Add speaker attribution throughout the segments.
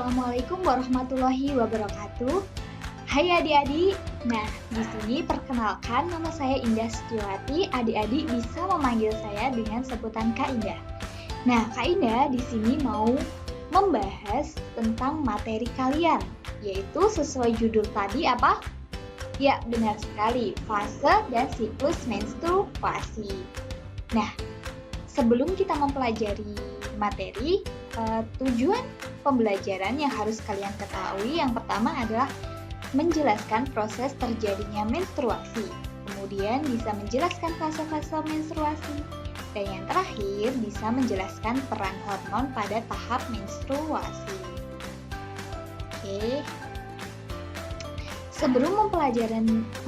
Speaker 1: Assalamualaikum warahmatullahi wabarakatuh. Hai adik-adik. Nah, di sini perkenalkan nama saya Indah Setiawati. Adik-adik bisa memanggil saya dengan sebutan Kak Indah. Nah, Kak Indah di sini mau membahas tentang materi kalian, yaitu sesuai judul tadi apa? Ya, benar sekali, fase dan siklus menstruasi. Nah, sebelum kita mempelajari materi, tujuan pembelajaran yang harus kalian ketahui yang pertama adalah menjelaskan proses terjadinya menstruasi, kemudian bisa menjelaskan fase-fase menstruasi, dan yang terakhir bisa menjelaskan peran hormon pada tahap menstruasi. Oke. Sebelum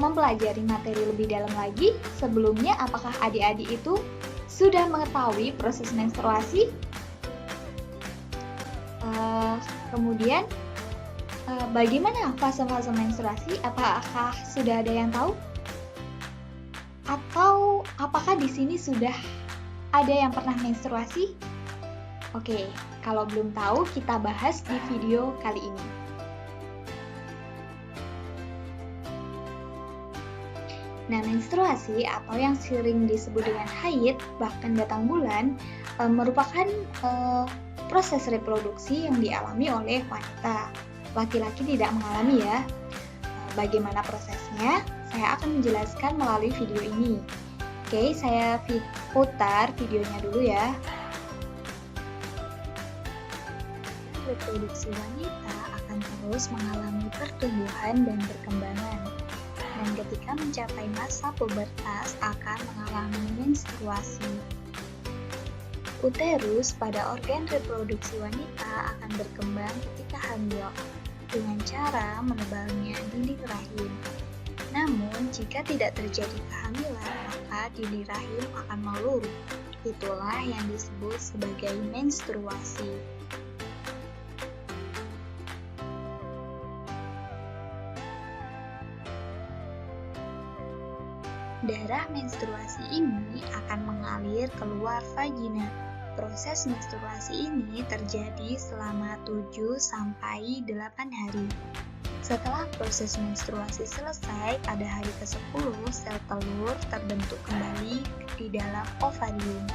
Speaker 1: mempelajari materi lebih dalam lagi, sebelumnya apakah adik-adik itu sudah mengetahui proses menstruasi? Kemudian bagaimana fase-fase menstruasi? Apakah sudah ada yang tahu? Atau apakah di sini sudah ada yang pernah menstruasi? Oke, kalau belum tahu kita bahas di video kali ini. Nah, menstruasi atau yang sering disebut dengan haid, bahkan datang bulan, merupakan proses reproduksi yang dialami oleh wanita. Laki-laki tidak mengalami ya. Bagaimana prosesnya? Saya akan menjelaskan melalui video ini. Oke, saya putar videonya dulu ya. Reproduksi wanita akan terus mengalami pertumbuhan dan perkembangan. Dan ketika mencapai masa pubertas akan mengalami menstruasi. Uterus pada organ reproduksi wanita akan berkembang ketika hamil dengan cara menebalnya dinding rahim. Namun, jika tidak terjadi kehamilan, maka dinding rahim akan melurus. Itulah yang disebut sebagai menstruasi. Darah menstruasi ini akan mengalir keluar vagina. Proses menstruasi ini terjadi selama 7-8 hari. Setelah proses menstruasi selesai, pada hari ke-10 sel telur terbentuk kembali di dalam ovarium.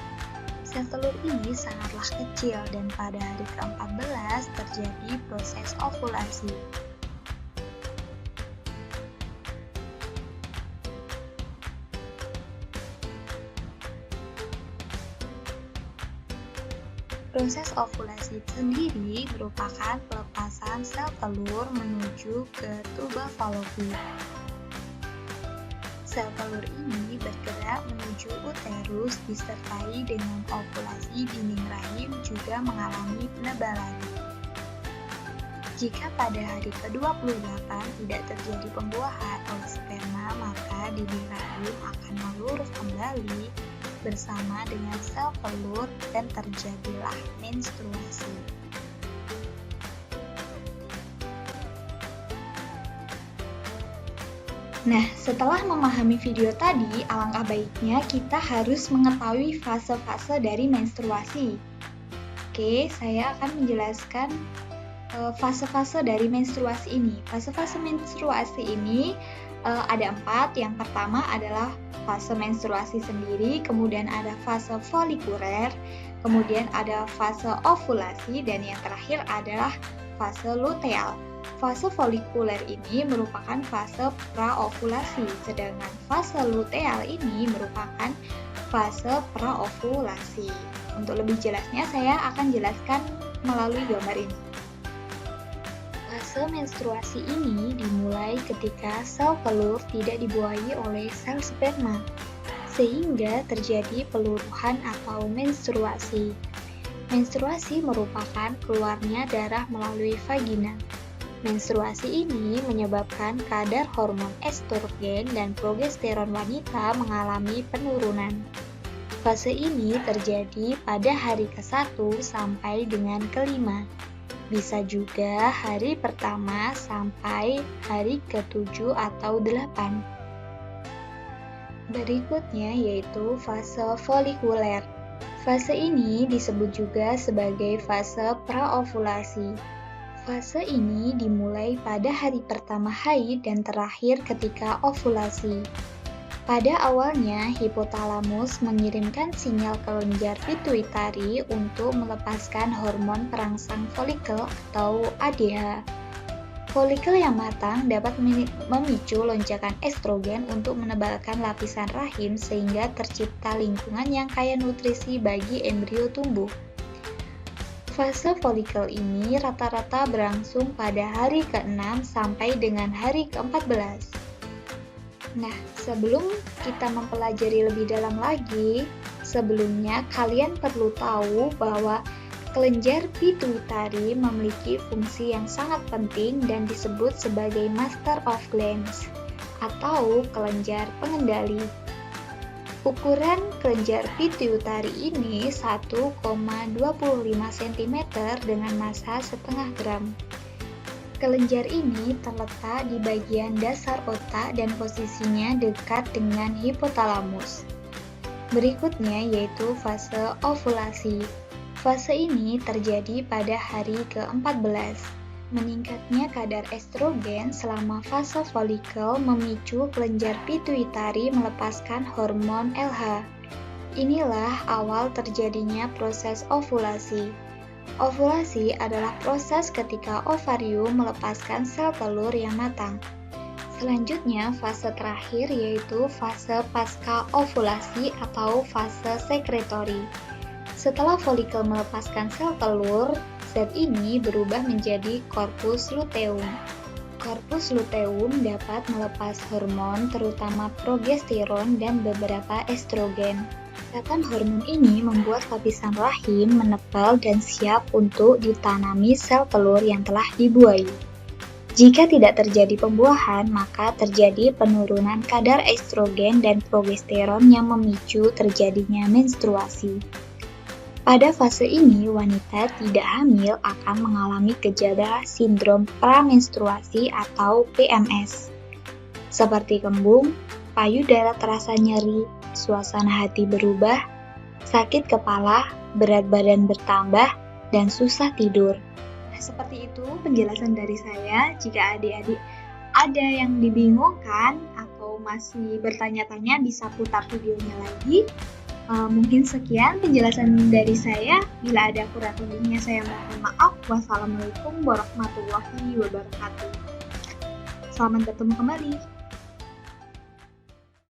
Speaker 1: Sel telur ini sangatlah kecil dan pada hari ke-14 terjadi proses ovulasi. Proses ovulasi sendiri merupakan pelepasan sel telur menuju ke tuba fallopian. Sel telur ini bergerak menuju uterus disertai dengan ovulasi dinding rahim juga mengalami penebalan. Jika pada hari ke-28 tidak terjadi pembuahan oleh sperma, maka dinding rahim akan meluruh kembali bersama dengan sel telur dan terjadilah menstruasi. Nah, setelah memahami video tadi, alangkah baiknya kita harus mengetahui fase-fase dari menstruasi. Oke, saya akan menjelaskan fase-fase dari menstruasi ini. Fase-fase menstruasi ini ada 4. Yang pertama adalah fase menstruasi sendiri, kemudian ada fase folikuler, kemudian ada fase ovulasi, dan yang terakhir adalah fase luteal. Fase folikuler ini merupakan fase praovulasi, sedangkan fase luteal ini merupakan fase praovulasi. Untuk lebih jelasnya saya akan jelaskan melalui gambar ini. Fase menstruasi ini dimulai ketika sel telur tidak dibuahi oleh sel sperma, sehingga terjadi peluruhan atau menstruasi. Menstruasi merupakan keluarnya darah melalui vagina. Menstruasi ini menyebabkan kadar hormon estrogen dan progesteron wanita mengalami penurunan. Fase ini terjadi pada hari ke-1 sampai dengan ke-5. Bisa juga hari pertama sampai hari ke-7 atau 8. Berikutnya yaitu fase folikuler. Fase ini disebut juga sebagai fase praovulasi. Fase ini dimulai pada hari pertama haid dan terakhir ketika ovulasi. Pada awalnya, hipotalamus mengirimkan sinyal ke kelenjar pituitari untuk melepaskan hormon perangsang folikel atau ADH. Folikel yang matang dapat memicu lonjakan estrogen untuk menebalkan lapisan rahim sehingga tercipta lingkungan yang kaya nutrisi bagi embrio tumbuh. Fase folikel ini rata-rata berlangsung pada hari ke-6 sampai dengan hari ke-14. Nah, sebelum kita mempelajari lebih dalam lagi, sebelumnya kalian perlu tahu bahwa kelenjar pituitari memiliki fungsi yang sangat penting dan disebut sebagai Master of Glands atau kelenjar pengendali. Ukuran kelenjar pituitari ini 1,25 cm dengan massa setengah gram. Kelenjar ini terletak di bagian dasar otak dan posisinya dekat dengan hipotalamus. Berikutnya yaitu fase ovulasi. Fase ini terjadi pada hari ke-14. Meningkatnya kadar estrogen selama fase folikel memicu kelenjar pituitari melepaskan hormon LH. Inilah awal terjadinya proses ovulasi. Ovulasi adalah proses ketika ovarium melepaskan sel telur yang matang. Selanjutnya, fase terakhir yaitu fase pasca ovulasi atau fase sekretori. Setelah folikel melepaskan sel telur, zat ini berubah menjadi korpus luteum. Korpus luteum dapat melepas hormon terutama progesteron dan beberapa estrogen. Ikatan hormon ini membuat lapisan rahim menebal dan siap untuk ditanami sel telur yang telah dibuahi. Jika tidak terjadi pembuahan, maka terjadi penurunan kadar estrogen dan progesteron yang memicu terjadinya menstruasi. Pada fase ini, wanita tidak hamil akan mengalami gejala sindrom pramenstruasi atau PMS, seperti kembung, payudara terasa nyeri, suasana hati berubah, sakit kepala, berat badan bertambah, dan susah tidur. Seperti itu penjelasan dari saya. Jika adik-adik ada yang dibingungkan atau masih bertanya-tanya, bisa putar videonya lagi. Mungkin sekian penjelasan dari saya. Bila ada kurang lebihnya saya mohon maaf. Wassalamualaikum warahmatullahi wabarakatuh. Selamat bertemu kembali.